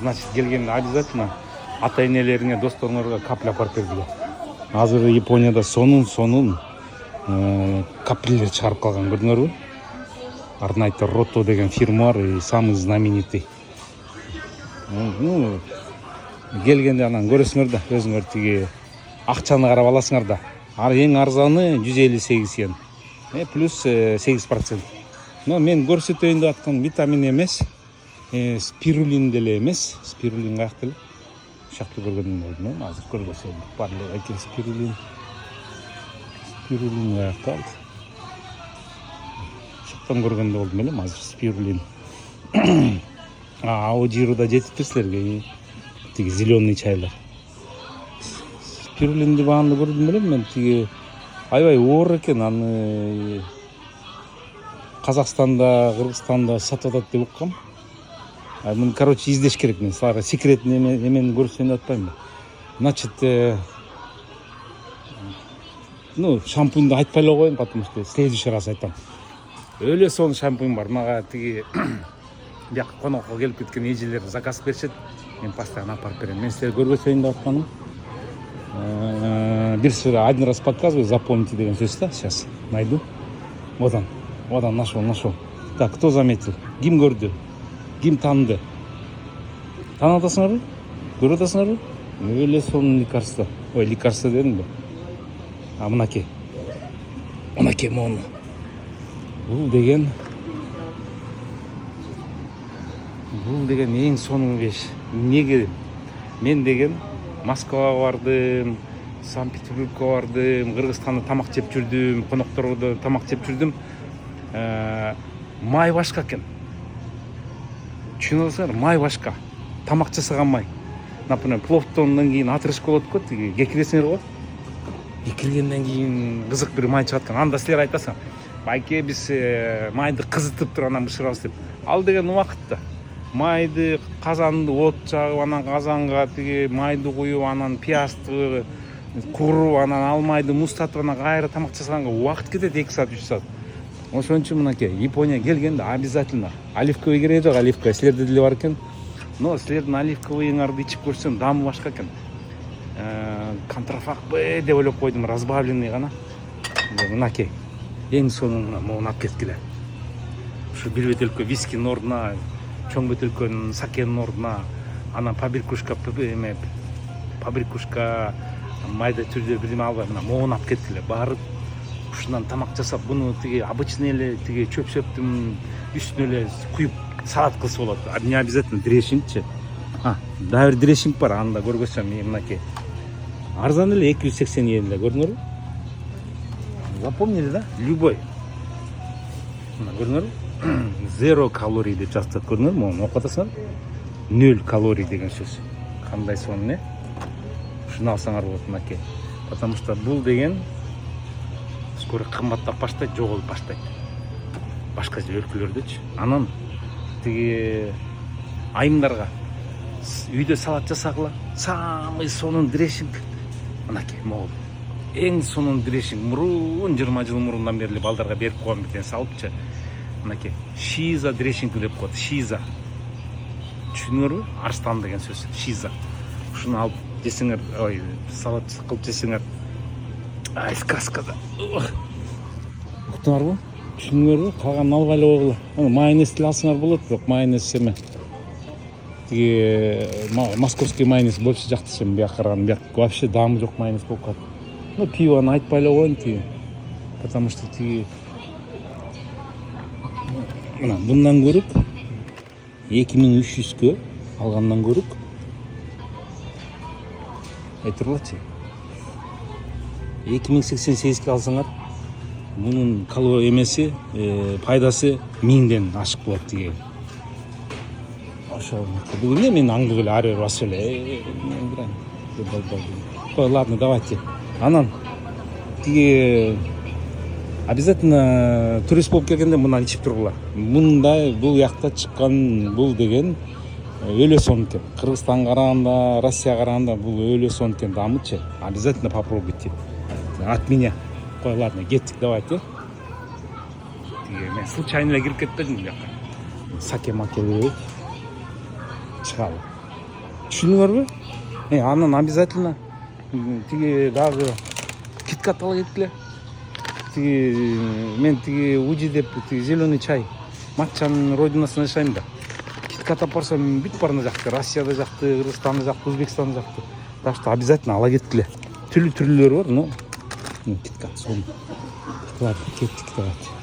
Значит, келгенде обязательно ата энелериңе, досторуңарга капля апарып бергиле. Азыр Японияда сонун каплелер чыгарып калган, көрдүңөрбү? Ардын айтты Рото деген фирма бар, и самый знаменитый. Ну, келгенде анан көрөсүңөр да, өзүңөр тиги акчаны карап аласыңар да. Эң арзаны 158 йен. Плюс 8%. Но мен көрсөтөйүн деп аткан витамин эмес, спирулин деле эмес. Спирулин каякта эле? Ушакты көргөнүм болду. Азыр көргөсөм бар эле экен спирулин. Спирулин каякта? Ушактан көргөндө болдум элем, азыр спирулин. Аудирода жетиптир силерге тиги зеленый чайлар. Спирулинди багында көрдүм элем мен, тиги аябай оор экен, аны Казакстанда, Кыргызстанда сатып атат деп уккам. Муну, короче, издеш керек. Мен сага секретный эмени көрсөтөйүн деп атпаймынбы. Значит, шампуньду айтпай эле коеюн, потому что следующий раз айтам. Өлө сонун шампунь бар. Мага тиги бияка конокко келип кеткен эжелер заказ беришет. Мен постоянно апарып берем. Мен силерге көргөзөйүн деп атканым. Один раз показываю, запомните деген сөз да. Сейчас найду. Вот он, нашел. Так, кто заметил? Ким көрдү? Ким таныды? Таанып атасыңарбы? Көрүп атасыңарбы? Өлө сонун лекарство. Ой, лекарство дедимби? Мынакей. Мону. Бул деген эң сонун вещь. Эмнеге? Мен деген Москвага бардым, Санкт-Петербургка бардым, Кыргызстанда тамак жеп жүрдүм, коноктордо тамак жеп жүрдүм. Май башка экен. Түшүнүп атасыңар? Май башка. Тамак жасаган май. Например, пловтондон кийин отрыжка болот го, тиги кекиресиңер го. Кекиргенден кийин кызык бир май чыгат экен. Анда силер айтасың, байке биз майды кызытып туруп анан бышырабыз деп. Ал деген убакытта майды, казанды от жагып, анан казанга тиги майды куюп, анан пиязды куруп, анан ал майды муздатып, анан кайра тамак жасаганга убакыт кетет, 2 саат, 3 саат. Ошон үчүн мынакей, Япония келгенде обязательно оливковый кереги жок, оливковый силерде деле бар экен. Но силердин оливковыйыңарды ичип көрсөм, даамы башка экен. Контрафак деп ойлоп койдум, разбавленный гана. Мынакей, эң сонун могуну алып кеткиле. Ушу бир бөтөлкө вискинин ордуна, чоң бөтөлкөнүн сакенин ордуна, анан пабрикушка майда түрдө бирдеме албай, мына могуну алып кеткиле. Барып, ушундан тамак жасап, буну тиги обычный эле тиги чөп-чөптүн үстүнө эле куюп салат кылса болот. Не обязательно дрессингчи. Дагы бир дрессинг бар, анда көргөзсөм, мынакей. Арзан эле 280 йен эле, көрдүңөрбү? Запомнили, да? Любой. Мына көрдүңөрбү? 0 калорий деп жазып, көрдүңөрбү? Мону окуп атасыңар? 0 калорий деген сөз. Кандай сонун, Ушуну алсаңар болот, мынакей. Потому что бул деген скоро кымбаттап баштайт, жоголуп баштайт. Башка өлкөлөрдөчү. Анан тиги айымдарга үйдө салат жасагыла, самый сонун дрессинг мынакей могул. Эң сонун дрессинг мурун 20 жыл мурундан бери балдарга берип койгон бир нерсе алыпчы. Мынакей шиза дрессинг деп коет. Шиза. Түшүнүңөрбү? Арстан деген сөз. Шиза. Ушуну алып жесеңер, ой, салат кылып жесеңер. Сказкада. Уктуңарбы? Түшүнүңөрбү? Калганын албай эле койгула. Майонез деле алсаңар болот, бирок майонез эме. Тиги московский майонез больше жактырсам, бияка караганда, бияк вообще даамы жок майонез болуп калат. Пивону айтпай эле коеюн тиги. Потому что тиги мына мындан көрүп 2300кө алгандан көрүп айтырлачы. 2088ке алсаңар, мунун калорий эмеси, пайдасы 1000ден ашык болот тиги. Ошо бул эмне мен аңдып эле ары бери басып эле. Ладно, давайте. Анан тиги обязательно турист болуп келгенде мындан ичип тургула. Мындай бул жакта чыккан бул деген өлө сонун экен. Кыргызстанга караганда, Россияга караганда бул өлө сонун экен, даамычы. Обязательно попробуйте. От меня. Кой, ладно, кеттик, давайте. Мен случайно эле кирип кетпедим бияка. Саке-маке берейик. Чыгалы. түшүндүңөрбү? Анан обязательно тиги дагы киткат ала кеткиле. Тиги мен тиги уджи деп тиги зеленый чай матчанын родинасында жашайм да. Киткат алып барсам бүт бар ана жакты. Россияда жакты, Кыргызстанда жакты, Өзбекстанда жакты. Так что обязательно ала кеткиле. Түрлүү түрлүүлөрү бар, но киткат. Ладно, кеттик давайте.